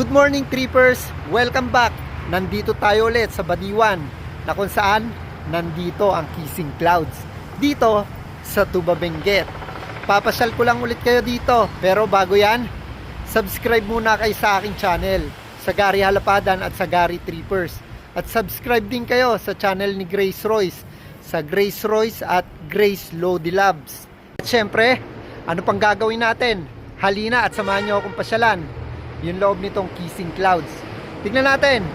Good morning trippers! Welcome back! Nandito tayo ulit sa Badiwan na kung saan nandito ang Kissing Clouds dito sa Tuba Benguet. Papasyal ko lang ulit kayo dito, pero bago yan, subscribe muna kayo sa aking channel sa Gary Halapadan at sa Gary Trippers, at subscribe din kayo sa channel ni Grace Royce sa Grace Royce at Grace Lodi Labs. At syempre, ano pang gagawin natin? Halina at samahan nyo akong pasyalan yung loob nitong Kissing Clouds. Tignan natin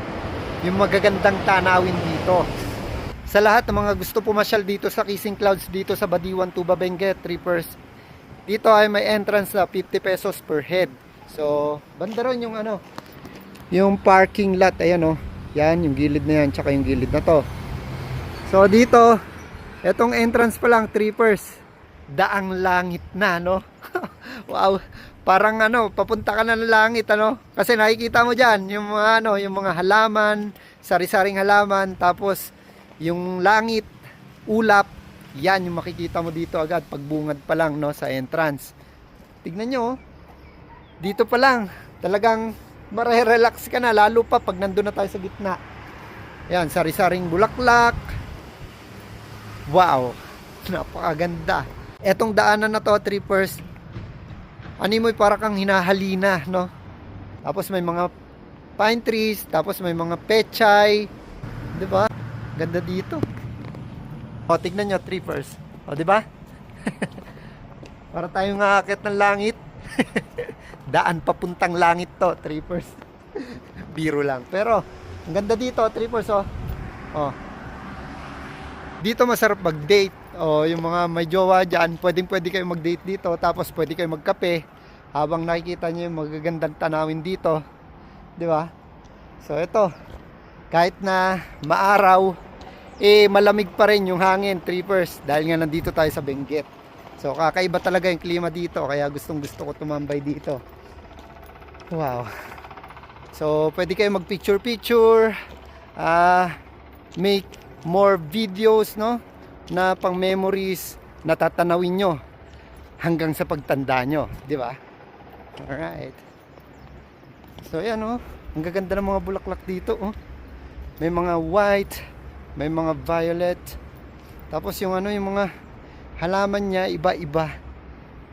yung magagandang tanawin dito. Sa lahat ng mga gusto pumasyal dito sa Kissing Clouds dito sa Badiwan, Tuba Benguet, Trippers, dito ay may entrance na 50 pesos per head. So, banda ron yung yung parking lot. Ayan yan, yung gilid na yan, tsaka yung gilid na to. So, dito, etong entrance pa lang, Trippers, daang langit na, Wow, parang papunta ka na ng langit, kasi nakikita mo diyan yung mga yung mga halaman, sari-saring halaman, tapos yung langit, ulap, yan yung makikita mo dito agad pagbungad pa lang sa entrance. Tignan nyo, dito pa lang talagang mare-relax ka na, lalo pa pag nandun na tayo sa gitna. Yan, sari-saring bulaklak. Wow, napakaganda. Etong daanan na to, Trippers, animoy para kang hinahalina, Tapos may mga pine trees, tapos may mga pechay, 'di ba? Ganda dito. O, tignan nyo, Trippers. O, 'di ba? Para tayong aakyat ng langit. Daan papuntang langit to, Trippers. Biro lang. Pero ang ganda dito, Trippers, oh. Dito masarap mag-date. Yung mga may jowa dyan, pwede kayo mag-date dito. Tapos pwede kayo magkape habang nakikita nyo yung magagandang tanawin dito, di ba? So ito, kahit na maaraw, malamig pa rin yung hangin, Trippers, dahil nga nandito tayo sa Benguet. So kakaiba talaga yung klima dito, kaya gustong gusto ko tumambay dito. Wow. So pwede kayo mag picture, make more videos, na pang memories na tatanawin nyo hanggang sa pagtanda nyo, di ba? Alright. So yan, ang gaganda ng mga bulaklak dito, may mga white, may mga violet, tapos yung yung mga halaman niya iba-iba.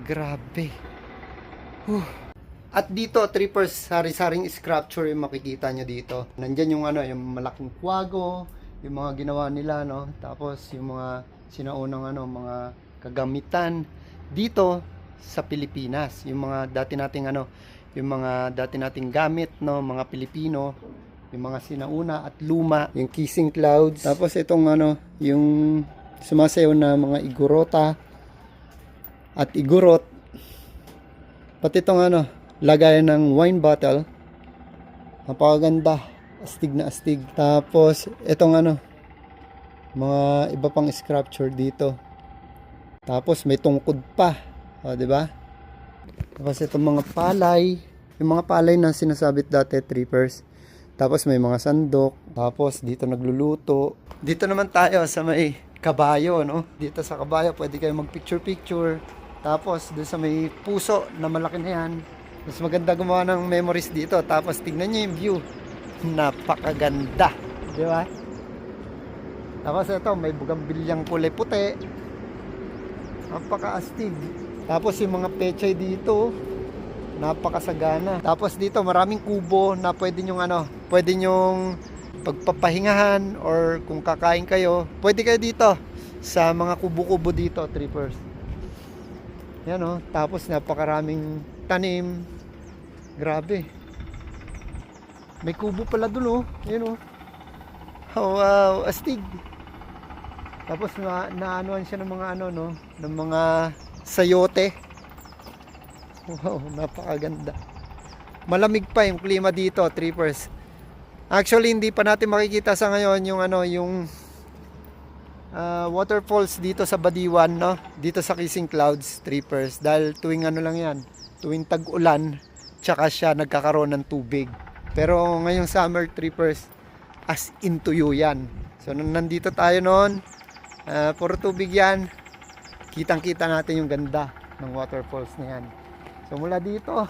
Grabe. At dito, Trippers, sari-saring sculpture yung makikita nyo dito. Nandyan yung yung malaking kwago, yung mga ginawa nila, tapos yung mga sinaunang mga kagamitan dito sa Pilipinas, yung mga dati nating yung mga dati nating gamit, mga Pilipino, yung mga sinauna at luma, yung Kissing Clouds. Tapos itong yung sumasayaw na mga igorota at igorot, pati itong lagayan ng wine bottle, napakaganda. Astig na astig. Tapos itong mga iba pang sculpture dito. Tapos may tungkod pa, di ba? Tapos itong mga palay, yung mga palay na sinasabit dati, Trippers. Tapos may mga sandok. Tapos dito nagluluto. Dito naman tayo sa may kabayo, Dito sa kabayo pwede kayo mag picture. Tapos doon sa may puso na malaki na yan, mas maganda gumawa ng memories dito. Tapos tignan niyo yung view, napakaganda, di ba? Tapos ito, may bugambilyang kulay puti, napakaastig. Tapos yung mga pechay dito, napakasagana. Tapos dito maraming kubo na pwede nyong pagpapahingahan, or kung kakain kayo, pwede kayo dito sa mga kubo-kubo dito, Trippers. Yan, tapos napakaraming tanim. Grabe. May kubo pala dun, Yun, Oh, wow, astig. Tapos naanuan siya ng mga ng mga sayote. Wow, napakaganda. Malamig pa yung klima dito, Trippers. Actually, hindi pa natin makikita sa ngayon yung waterfalls dito sa Badiwan, Dito sa Kissing Clouds, Trippers. Dahil tuwing lang yan, tuwing tag-ulan, tsaka siya nagkakaroon ng tubig. Pero ngayong summer, Trippers, as in tuyo yan. So nandito tayo noon, puro tubig yan. Kitang-kita natin yung ganda ng waterfalls na yan. So mula dito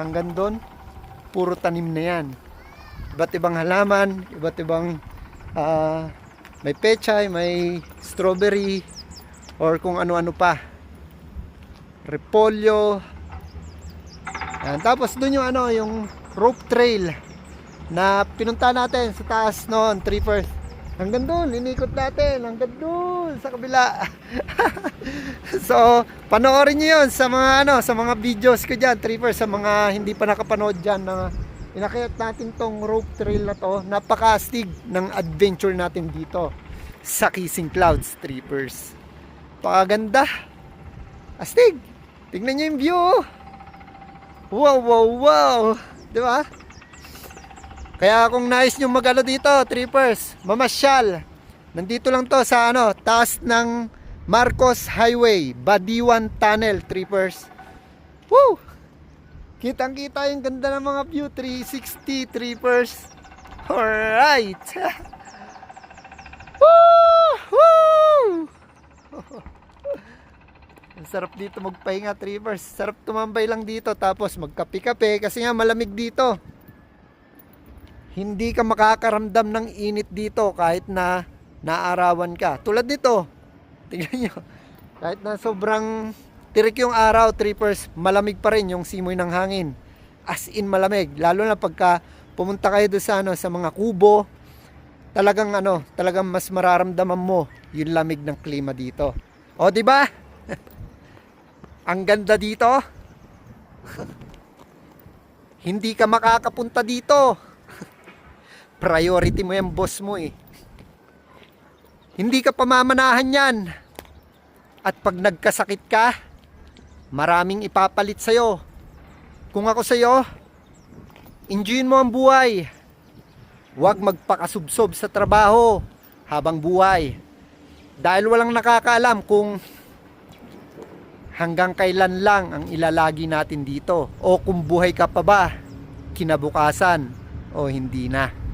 hanggang doon, puro tanim na yan. Iba't ibang halaman, iba't ibang may pechay, may strawberry, or kung ano-ano pa. Repolyo. Yan. Tapos doon yung yung rope trail na pinunta natin sa taas noon, Trippers. Hanggang doon, inikot natin, hanggang doon sa kabila. So, panoorin niyo 'yon sa mga sa mga videos ko diyan, Trippers, sa mga hindi pa nakapanood diyan na inakayat natin tong rope trail na to. Napaka-astig ng adventure natin dito sa Kissing Clouds, Trippers. Pakaganda. Astig. Tingnan niyo yung view. Wow, wow, wow. 'Di ba? Kaya kung nais nyo mag dito, Trippers, mamasyal. Nandito lang to sa taas ng Marcos Highway, Badiwan Tunnel, Trippers. Woo! Kitang-kita yung ganda ng mga view, 360, Trippers. Alright! Woo! Woo! Ang sarap dito magpahinga, Trippers. Sarap tumambay lang dito, tapos magkape-kape kasi nga malamig dito. Hindi ka makakaramdam ng init dito kahit na naarawan ka. Tulad nito, tingnan nyo, kahit na sobrang tirik yung araw, Trippers, malamig pa rin yung simoy ng hangin. As in malamig, lalo na pagka pumunta kayo doon sa mga kubo, talagang talagang mas mararamdaman mo yung lamig ng klima dito. O, di ba? Ang ganda dito. Hindi ka makakapunta dito. Priority mo yung boss mo eh. Hindi ka pamamanahan yan. At pag nagkasakit ka, maraming ipapalit sa'yo. Kung ako sa'yo, enjoyin mo ang buhay. Huwag magpakasubsob sa trabaho habang buhay. Dahil walang nakakaalam kung hanggang kailan lang ang ilalagi natin dito. O kung buhay ka pa ba kinabukasan o hindi na.